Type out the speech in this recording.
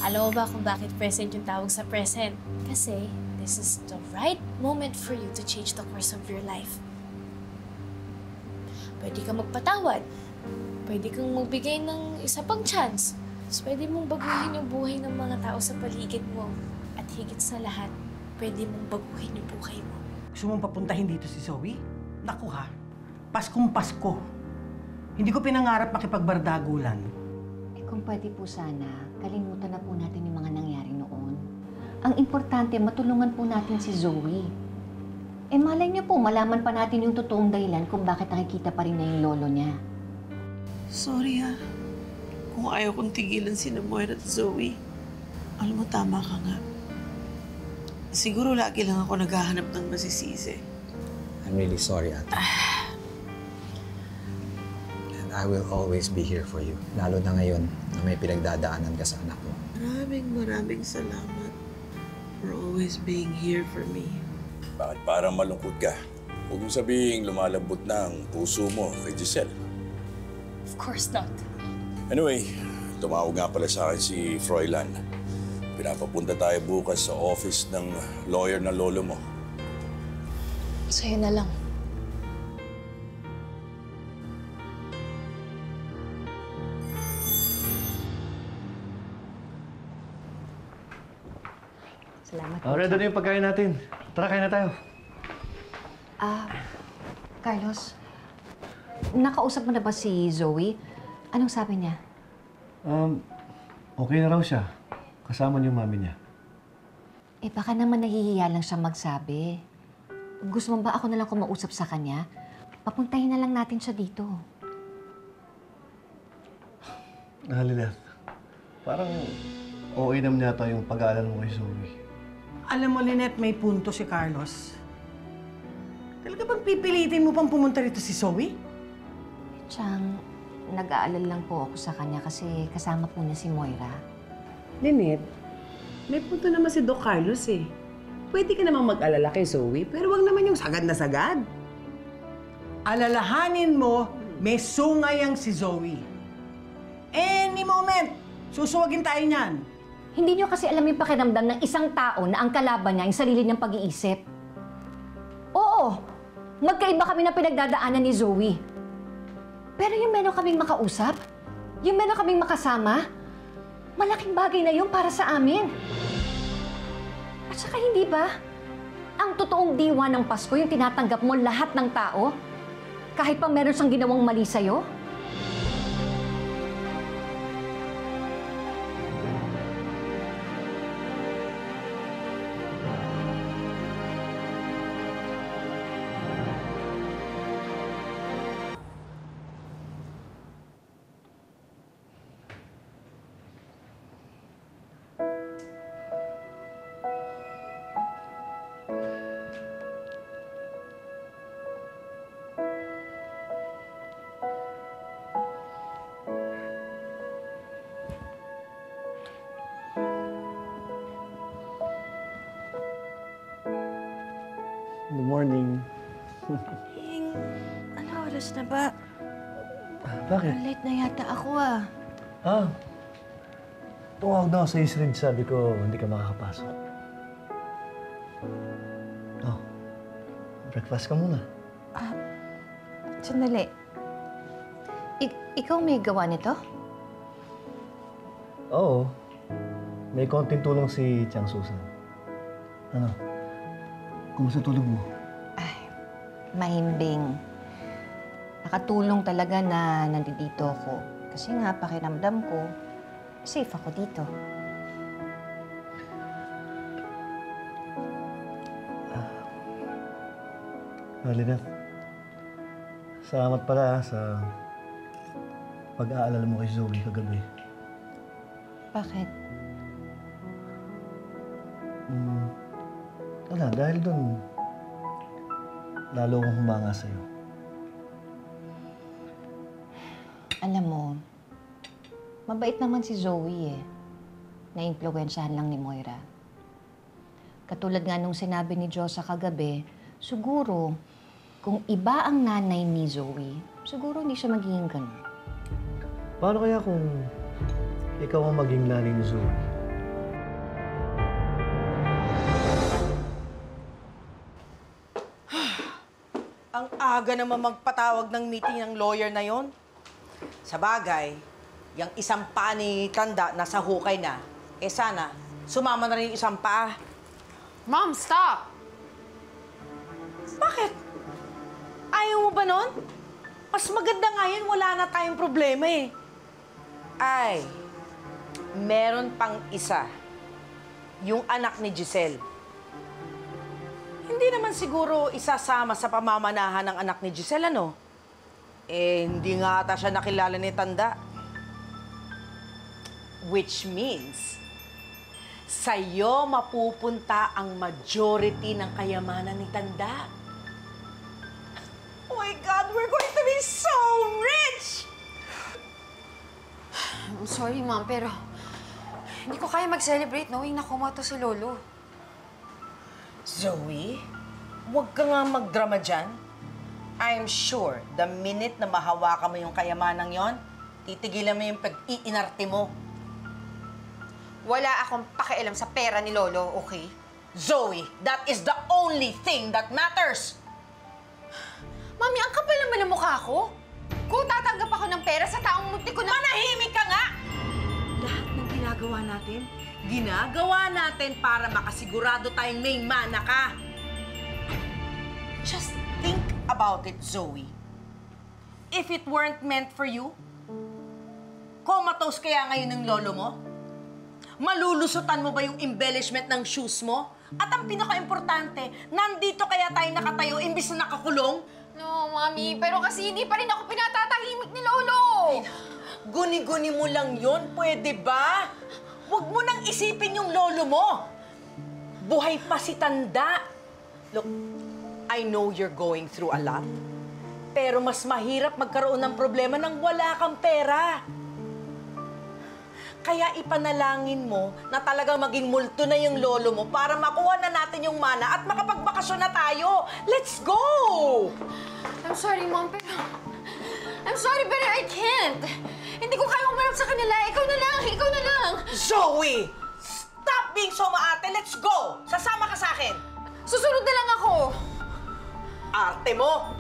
Alam mo ba kung bakit present yung tawag sa present? Kasi this is the right moment for you to change the course of your life. Pwede kang magpatawad. Pwede kang magbigay ng isa pang chance. Tapos pwede mong baguhin yung buhay ng mga tao sa paligid mo. At higit sa lahat, pwede mong baguhin yung buhay mo. Gusto mong papuntahin dito si Zoe? Naku ha, Paskong Pasko. Hindi ko pinangarap makipagbardagulan. Eh kung pwede po sana, kalimutan na po natin yung mga nangyari noon. Ang importante, matulungan po natin si Zoe. Eh malay niyo po, malaman pa natin yung totoong dahilan kung bakit nakikita pa rin na yung lolo niya. Sorry ha. Kung ayaw kong tigilan si Moira at Zoe, alam mo, tama ka nga. Siguro lagi lang ako naghahanap ng masisisi. I'm really sorry, Ate. And I will always be here for you. Lalo na ngayon na may pinagdadaanan ka sa anak mo. Maraming salamat for always being here for me. Bakit parang malungkot ka? Huwag mong sabihin lumalambot na ang puso mo kay Giselle. Of course not. Anyway, tumawag nga pala sa akin si Froilan. Pinapapunta tayo bukas sa office ng lawyer na lolo mo. Sa'yo na lang. Salamat po. Ready na yung pagkain natin. Tara, kain na tayo. Carlos, nakausap mo na ba si Zoe? Anong sabi niya? Okay na raw siya. Kasama niyo yung mami niya. Eh baka naman nahihiya lang siya magsabi. Gusto mo ba ako na lang kumausap sa kanya? Papuntahin na lang natin siya dito. Lynette, parang okay naman yata yung pag-aalala mo kay Zoe. Alam mo, Lynette, may punto si Carlos. Talaga bang pipilitin mo pang pumunta rito si Zoe? Chang, nag-aalala lang po ako sa kanya kasi kasama po niya si Moira. Lynette, may punto naman si Doc Carlos eh. Pwede ka namang mag-alala kay Zoe, pero wag naman yung sagad na sagad. Alalahanin mo, may sungay ang si Zoe. Any moment, susuwagin tayo niyan. Hindi niyo kasi alam yung pakiramdam ng isang tao na ang kalaban niya yung sarili niyang pag-iisip. Oo, magkaiba kami ng pinagdadaanan ni Zoe. Pero yung meron kaming makausap, yung meron kaming makasama, malaking bagay na yun para sa amin. At saka hindi ba, ang totoong diwa ng Pasko yung tinatanggap mo lahat ng tao? Kahit pa meron siyang ginawang mali sa'yo? Good morning. Ano oras na ba? Bakit? Late na yata ako ah. Tumawag na ako sa Isrid. Sabi ko, hindi ka makakapasok. Oh, breakfast ka muna. Sandali. Ikaw may gawa nito? Oo. May konting tulong si Chang Susan. Ano? Kumusta tulog mo? Ay, mahimbing. Nakatulong talaga na nandito ako. Kasi nga, pakiramdam ko, safe ako dito. Lynette, salamat pala sa pag-aalala mo kay Zoe kagabi. Bakit? Wala, dahil doon, lalo akong humanga sa'yo. Alam mo, mabait naman si Zoe eh. Naimpluwensyahan lang ni Moira. Katulad nga nung sinabi ni Diyosa kagabi, siguro, kung iba ang nanay ni Zoe, siguro hindi siya magiging ganun. Paano kaya kung ikaw ang maging nanay ni Zoe? Ang aga naman magpatawag ng meeting ng lawyer na yon. Sa bagay, yung isang paa ni Tanda nasa hukay na, sana, sumama na rin yung isang paa. Mom, stop! Bakit? Ayaw mo ba nun? Mas maganda nga yan, wala na tayong problema eh. Ay, meron pang isa. Yung anak ni Giselle. Hindi naman siguro isasama sa pamamanahan ng anak ni Giselle, ano? Hindi nga ata siya nakilala ni Tanda. Which means, sa'yo mapupunta ang majority ng kayamanan ni Tanda. Oh my God, we're going to be so rich! I'm sorry, Mom, pero hindi ko kaya mag-celebrate knowing na kumato si Lolo. Zoe, huwag ka nga magdrama dyan. I'm sure, the minute na mahawakan mo yung kayamanang yon, titigilan mo yung pag-iinarte mo. Wala akong pakialam sa pera ni Lolo, okay? Zoe, that is the only thing that matters! Mami, ang kapal naman ng mukha ko. Kung tatanggap ako ng pera sa taong munti ko na... Manahimik ka nga! Lahat ng ginagawa natin para makasigurado tayong may mana ka. Just think about it, Zoe. If it weren't meant for you, comatose kaya ngayon ng lolo mo? Malulusutan mo ba yung embellishment ng shoes mo? At ang pinaka-importante, nandito kaya tayo nakatayo imbis na nakakulong? No, Mami, pero kasi hindi pa rin ako pinatatahimik ni Lolo. Guni-guni mo lang yon, pwede ba? Huwag mo nang isipin yung lolo mo. Buhay pa si Tanda. Look, I know you're going through a lot, pero mas mahirap magkaroon ng problema nang wala kang pera. Kaya ipanalangin mo na talagang maging multo na yung lolo mo para makuha na natin yung mana at makapagbakasyon na tayo. Let's go! I'm sorry, Mom, pero... I'm sorry, pero I can't. Hindi ko kaya umarap sa kanila. Ikaw na lang, ikaw na lang. Zoe! Stop being so maarte. Let's go! Sasama ka sa akin. Susunod na lang ako. Arte mo!